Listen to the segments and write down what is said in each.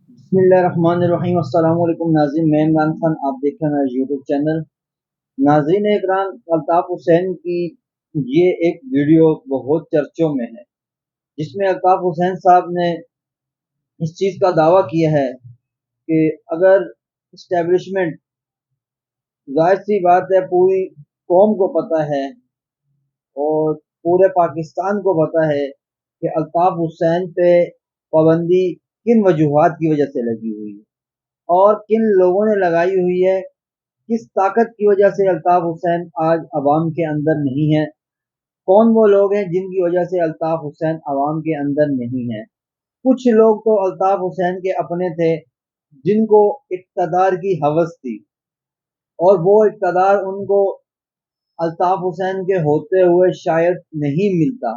बिस्मिल्लाहिर्रहमानिर्रहीम। अस्सलाम वालेकुम नाज़रीन, मैं इमरान खान, आप देख रहे हैं मेरा यूट्यूब चैनल। नाज़रीन इकराम, अल्ताफ़ हुसैन की ये एक वीडियो बहुत चर्चों में है, जिसमें अल्ताफ़ हुसैन साहब ने इस चीज़ का दावा किया है कि अगर इस्टेब्लिशमेंट, ज़ाहिर सी बात है पूरी कौम को पता है और पूरे पाकिस्तान को पता है कि अल्ताफ़ हुसैन पे पाबंदी किन वजूहात की वजह से लगी हुई है और किन लोगों ने लगाई हुई है, किस ताकत की वजह से अल्ताफ़ हुसैन आज अवाम के अंदर नहीं है, कौन वो लोग हैं जिनकी वजह से अल्ताफ़ हुसैन अवाम के अंदर नहीं है। कुछ लोग तो अल्ताफ़ हुसैन के अपने थे जिनको इक़्तिदार की हवस थी और वो इक़्तिदार उनको अल्ताफ़ हुसैन के होते हुए शायद नहीं मिलता,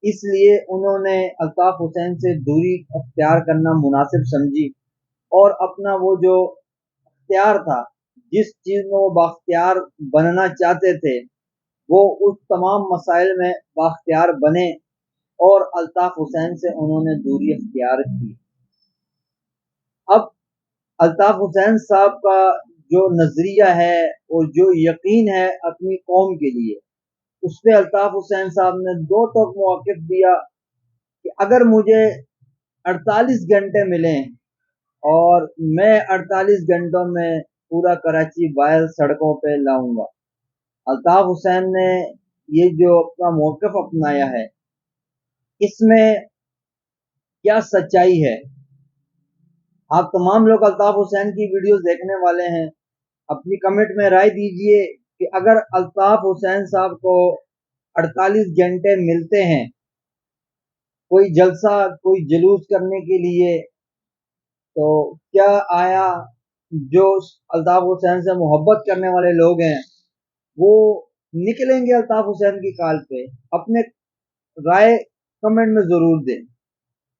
इसलिए उन्होंने अल्ताफ़ हुसैन से दूरी अख्तियार करना मुनासिब समझी और अपना वो जो अख्तियार था, जिस चीज़ में वो बाख्तियार बनना चाहते थे, वो उस तमाम मसाइल में बाख्तियार बने और अल्ताफ़ हुसैन से उन्होंने दूरी अख्तियार की। अब अल्ताफ़ हुसैन साहब का जो नज़रिया है और जो यकीन है अपनी कौम के लिए, उस पे अल्ताफ़ हुसैन साहब ने दो टोक मौक़िफ़ दिया कि अगर मुझे 48 घंटे मिलें और मैं 48 घंटों में पूरा कराची बाहर सड़कों पे लाऊंगा। अल्ताफ़ हुसैन ने ये जो अपना मौक़िफ़ अपनाया है, इसमें क्या सच्चाई है? आप तमाम लोग अल्ताफ़ हुसैन की वीडियोस देखने वाले हैं, अपनी कमेंट में राय दीजिए कि अगर अल्ताफ़ हुसैन साहब को 48 घंटे मिलते हैं कोई जलसा, कोई जुलूस करने के लिए, तो क्या आया जो अल्ताफ़ हुसैन से मोहब्बत करने वाले लोग हैं वो निकलेंगे अल्ताफ़ हुसैन की काल पे? अपने राय कमेंट में ज़रूर दें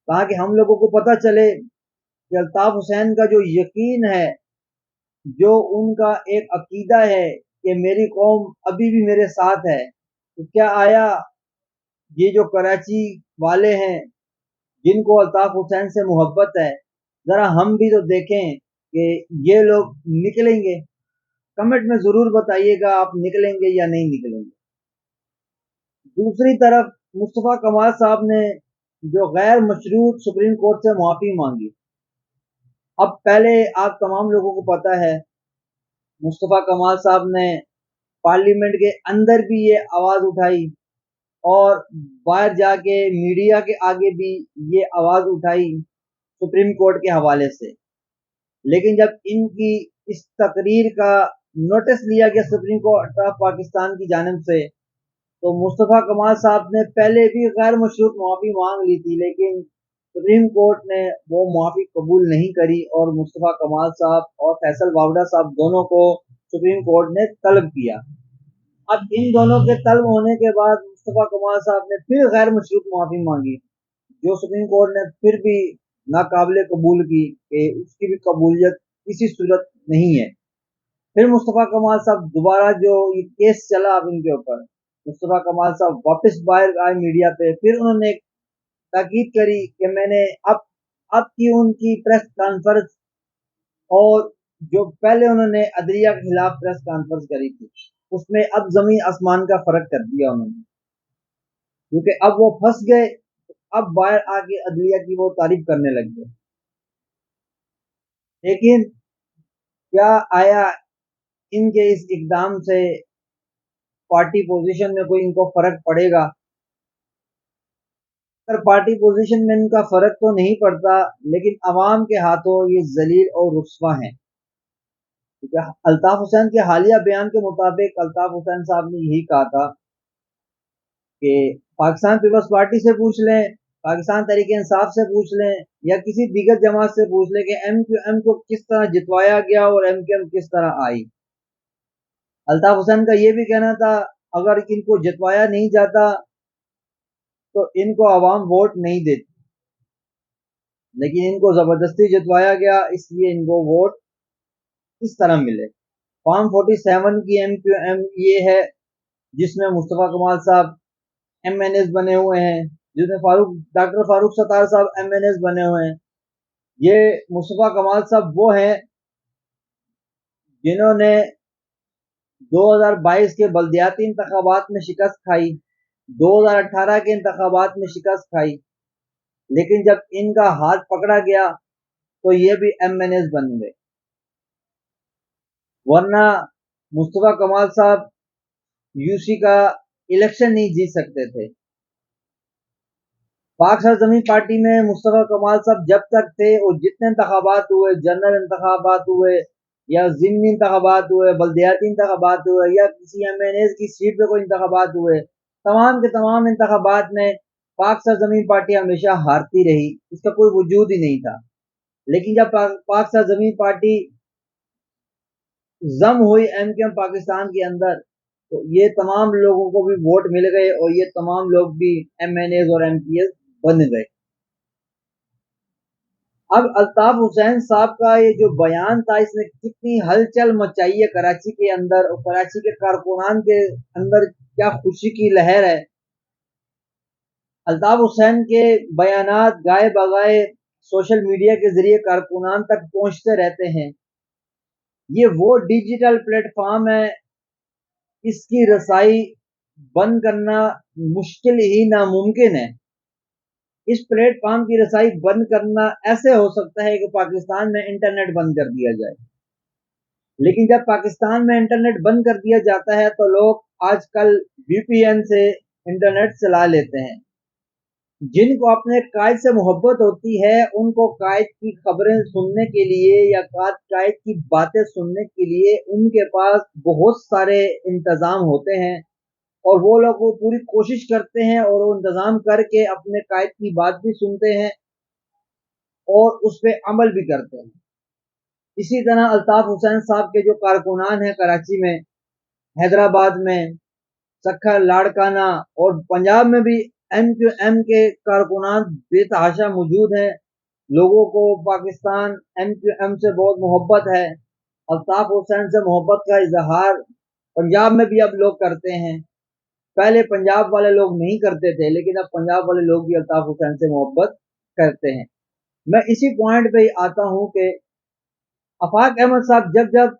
ताकि हम लोगों को पता चले कि अल्ताफ़ हुसैन का जो यकीन है, जो उनका एक अकीदा है कि मेरी कौम अभी भी मेरे साथ है, तो क्या आया ये जो कराची वाले हैं जिनको अल्ताफ़ हुसैन से मोहब्बत है, ज़रा हम भी तो देखें कि ये लोग निकलेंगे? कमेंट में ज़रूर बताइएगा आप निकलेंगे या नहीं निकलेंगे। दूसरी तरफ मुस्तफ़ा कमाल साहब ने जो गैर मशरूत सुप्रीम कोर्ट से माफ़ी मांगी। अब पहले आप तमाम लोगों को पता है मुस्तफ़ा कमाल साहब ने पार्लियामेंट के अंदर भी ये आवाज़ उठाई और बाहर जाके मीडिया के आगे भी ये आवाज़ उठाई सुप्रीम कोर्ट के हवाले से। लेकिन जब इनकी इस तकरीर का नोटिस लिया गया सुप्रीम कोर्ट ऑफ पाकिस्तान की जानिब से, तो मुस्तफ़ा कमाल साहब ने पहले भी गैर मशरूत माफ़ी मांग ली थी, लेकिन सुप्रीम कोर्ट ने वो माफ़ी कबूल नहीं करी और मुस्तफ़ा कमाल साहब और फैसल वावड़ा साहब दोनों को सुप्रीम कोर्ट ने तलब किया। अब इन दोनों के तलब होने के बाद मुस्तफ़ा कमाल साहब ने फिर गैर मशरूत माफ़ी मांगी, जो सुप्रीम कोर्ट ने फिर भी नाकाबिले कबूल की कि उसकी भी कबूलियत किसी सूरत नहीं है। फिर मुस्तफ़ा कमाल साहब दोबारा जो ये केस चला अब इनके ऊपर, मुस्तफ़ा कमाल साहब वापस बाहर आए मीडिया पे, फिर उन्होंने ताकीद करी कि मैंने अब की उनकी प्रेस कॉन्फ्रेंस और जो पहले उन्होंने अदलिया के खिलाफ प्रेस कॉन्फ्रेंस करी थी, उसमें अब जमीन आसमान का फर्क कर दिया उन्होंने, क्योंकि अब वो फंस गए। अब बाहर आके अदलिया की वो तारीफ करने लग गए। लेकिन क्या आया इनके इस इकदाम से पार्टी पोजीशन में कोई इनको फर्क पड़ेगा? अगर पार्टी पोजीशन में इनका फर्क तो नहीं पड़ता, लेकिन अवाम के हाथों ये जलील और रुस्वा हैं। क्योंकि अल्ताफ हुसैन के हालिया बयान के मुताबिक अल्ताफ हुसैन साहब ने यही कहा था कि पाकिस्तान पीपल्स पार्टी से पूछ लें, पाकिस्तान तहरीक इंसाफ से पूछ लें या किसी दीगर जमात से पूछ लें कि MQM को किस तरह जितवाया गया और MQM किस तरह आई। अल्ताफ हुसैन का ये भी कहना था अगर इनको जितवाया नहीं जाता तो इनको आवाम वोट नहीं देती, लेकिन इनको जबरदस्ती जितवाया गया, इसलिए इनको वोट इस तरह मिले। फॉर्म 47 की MQM ये है जिसमें मुस्तफ़ा कमाल साहब MNS बने हुए हैं, जिसमें डॉक्टर फारूक सत्तार साहब MNS बने हुए हैं, یہ مصطفیٰ کمال صاحب وہ ہیں جنہوں نے 2022 کے بلدیاتی انتخابات میں شکست کھائی، 2018 کے انتخابات میں شکست کھائی، لیکن جب ان کا ہاتھ پکڑا گیا تو یہ بھی ایم این ایز بن گئے، ورنہ مصطفیٰ کمال صاحب یو سی کا الیکشن نہیں جیت سکتے تھے۔ پاک سرزمین پارٹی میں مصطفیٰ کمال صاحب جب تک تھے، اور جتنے انتخابات ہوئے، جنرل انتخابات ہوئے یا ضمنی انتخابات ہوئے، بلدیاتی انتخابات ہوئے یا کسی ایم این ایز کی سیٹ پہ کوئی انتخابات ہوئے، تمام کے تمام انتخابات میں پاک سرزمین پارٹی ہمیشہ ہارتی رہی، اس کا کوئی وجود ہی نہیں تھا۔ لیکن جب پاک سرزمین پارٹی ضم ہوئی ایم کیو ایم پاکستان کے اندر، تو یہ تمام لوگوں کو بھی ووٹ مل گئے اور یہ تمام لوگ بھی ایم این ایز اور ایم پی ایز بن گئے۔ اب الطاف حسین صاحب کا یہ جو بیان تھا، اس نے کتنی ہلچل مچائی ہے کراچی کے اندر، اور کراچی کے کارکنان کے اندر کیا خوشی کی لہر ہے۔ الطاف حسین کے بیانات گائے بگائے سوشل میڈیا کے ذریعے کارکنان تک پہنچتے رہتے ہیں۔ یہ وہ ڈیجیٹل پلیٹ فارم ہے، اس کی رسائی بند کرنا مشکل ہی ناممکن ہے۔ اس پلیٹ فارم کی رسائی بند کرنا ایسے ہو سکتا ہے کہ پاکستان میں انٹرنیٹ بند کر دیا جائے، لیکن جب پاکستان میں انٹرنیٹ بند کر دیا جاتا ہے تو لوگ آج کل وی پی این سے انٹرنیٹ چلا لیتے ہیں۔ جن کو اپنے قائد سے محبت ہوتی ہے، ان کو قائد کی خبریں سننے کے لیے یا قائد کی باتیں سننے کے لیے ان کے پاس بہت سارے انتظام ہوتے ہیں، اور وہ لوگ وہ پوری کوشش کرتے ہیں اور وہ انتظام کر کے اپنے قائد کی بات بھی سنتے ہیں اور اس پہ عمل بھی کرتے ہیں۔ اسی طرح الطاف حسین صاحب کے جو کارکنان ہیں کراچی میں، حیدرآباد میں، سکھر، لاڑکانہ اور پنجاب میں بھی ایم کیو ایم کے کارکنان بے تحاشا موجود ہیں۔ لوگوں کو پاکستان ایم کیو ایم سے بہت محبت ہے۔ الطاف حسین سے محبت کا اظہار پنجاب میں بھی اب لوگ کرتے ہیں۔ پہلے پنجاب والے لوگ نہیں کرتے تھے، لیکن اب پنجاب والے لوگ بھی الطاف حسین سے محبت کرتے ہیں۔ میں اسی پوائنٹ پہ آتا ہوں کہ آفاق احمد صاحب جب جب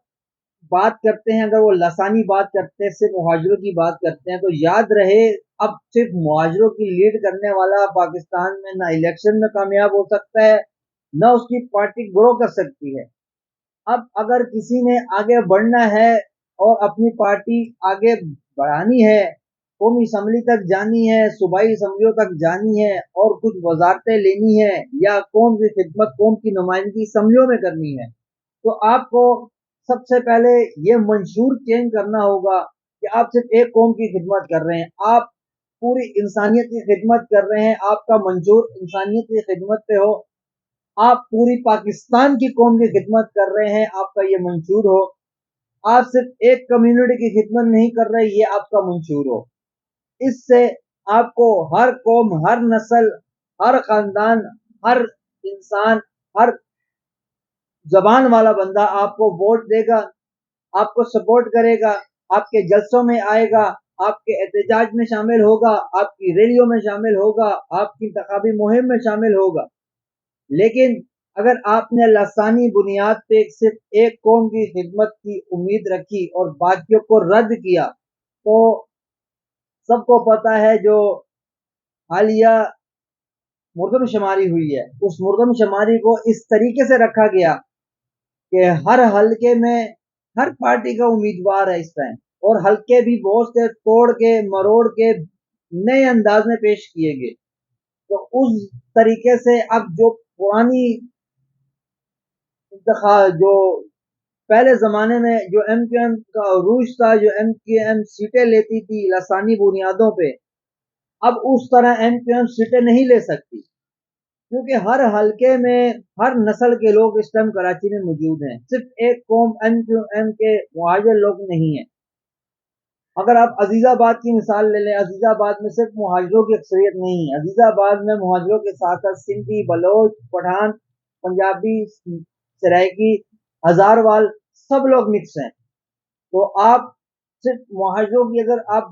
بات کرتے ہیں، اگر وہ لسانی بات کرتے ہیں، صرف مہاجروں کی بات کرتے ہیں، تو یاد رہے اب صرف مہاجروں کی لیڈ کرنے والا پاکستان میں نہ الیکشن میں کامیاب ہو سکتا ہے، نہ اس کی پارٹی گرو کر سکتی ہے۔ اب اگر کسی نے آگے بڑھنا ہے اور اپنی پارٹی آگے بڑھانی ہے، قومی اسمبلی تک جانی ہے، صوبائی اسمبلیوں تک جانی ہے اور کچھ وزارتیں لینی ہے یا قوم کی خدمت، قوم کی نمائندگی اسمبلیوں میں کرنی ہے، تو آپ کو سب سے پہلے یہ منشور چینج کرنا ہوگا کہ آپ صرف ایک قوم کی خدمت کر رہے ہیں، آپ پوری انسانیت کی خدمت کر رہے ہیں۔ آپ کا منشور انسانیت کی خدمت پہ ہو، آپ پوری پاکستان کی قوم کی خدمت کر رہے ہیں، آپ کا یہ منشور ہو۔ آپ صرف ایک کمیونٹی کی خدمت نہیں کر رہے، یہ آپ کا منشور ہو۔ اس سے آپ کو ہر قوم، ہر نسل، ہر خاندان، ہر انسان، ہر زبان والا بندہ آپ کو ووٹ دے گا، آپ کو سپورٹ کرے گا، آپ کے جلسوں میں آئے گا، آپ کے احتجاج میں شامل ہوگا، آپ کی ریلیوں میں شامل ہوگا، آپ کی انتخابی مہم میں شامل ہوگا۔ لیکن اگر آپ نے لسانی بنیاد پہ صرف ایک قوم کی خدمت کی امید رکھی اور باقیوں کو رد کیا، تو سب کو پتا ہے جو حالیہ مردم شماری ہوئی ہے، اس مردم شماری کو اس طریقے سے رکھا گیا کہ ہر حلقے میں ہر پارٹی کا امیدوار ہے اس ٹائم، اور حلقے بھی بہت سے توڑ کے مروڑ کے نئے انداز میں پیش کیے گئے۔ تو اس طریقے سے اب جو پرانی جو پہلے زمانے میں جو ایم کیو ایم کا عروج تھا، جو ایم کیو ایم سیٹیں لیتی تھی لسانی بنیادوں پہ، اب اس طرح ایم کیو ایم سیٹیں نہیں لے سکتی، کیونکہ ہر حلقے میں ہر نسل کے لوگ اس ٹائم کراچی میں موجود ہیں، صرف ایک قوم ایم کیو ایم کے مہاجر لوگ نہیں ہیں۔ اگر آپ عزیز آباد کی مثال لے لیں، عزیز آباد میں صرف مہاجروں کی اکثریت نہیں ہے، عزیز آباد میں مہاجروں کے ساتھ ساتھ سندھی، بلوچ، پٹھان، پنجابی، سرائکی، ہزاروال، سب لوگ مکس ہیں۔ تو آپ صرف مہاجروں کی اگر آپ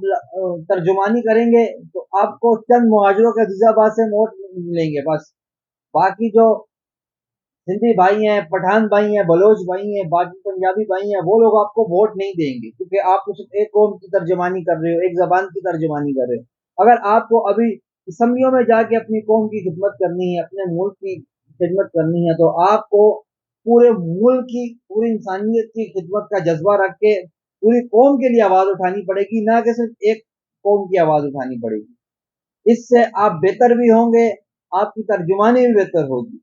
ترجمانی کریں گے تو آپ کو چند مہاجروں کے عزیز آباد سے ووٹ ملیں گے بس، باقی جو सिंधी भाई हैं, पठान भाई हैं, बलोच भाई हैं, बाकी पंजाबी भाई हैं, वो लोग आपको वोट नहीं देंगे क्योंकि आप तो सिर्फ एक कौम की तर्जमानी कर रहे हो, एक जबान की तर्जमानी कर रहे हो। अगर आपको अभी असम्बलियों में जाके अपनी कौम की खिदमत करनी है, अपने मुल्क की खिदमत करनी है, तो आपको पूरे मुल्क की, पूरी इंसानियत की खिदमत का जज्बा रख के पूरी कौम के लिए आवाज उठानी पड़ेगी, ना कि सिर्फ एक कौम की आवाज उठानी पड़ेगी। इससे आप बेहतर भी होंगे, आपकी तर्जुमानी भी बेहतर होगी।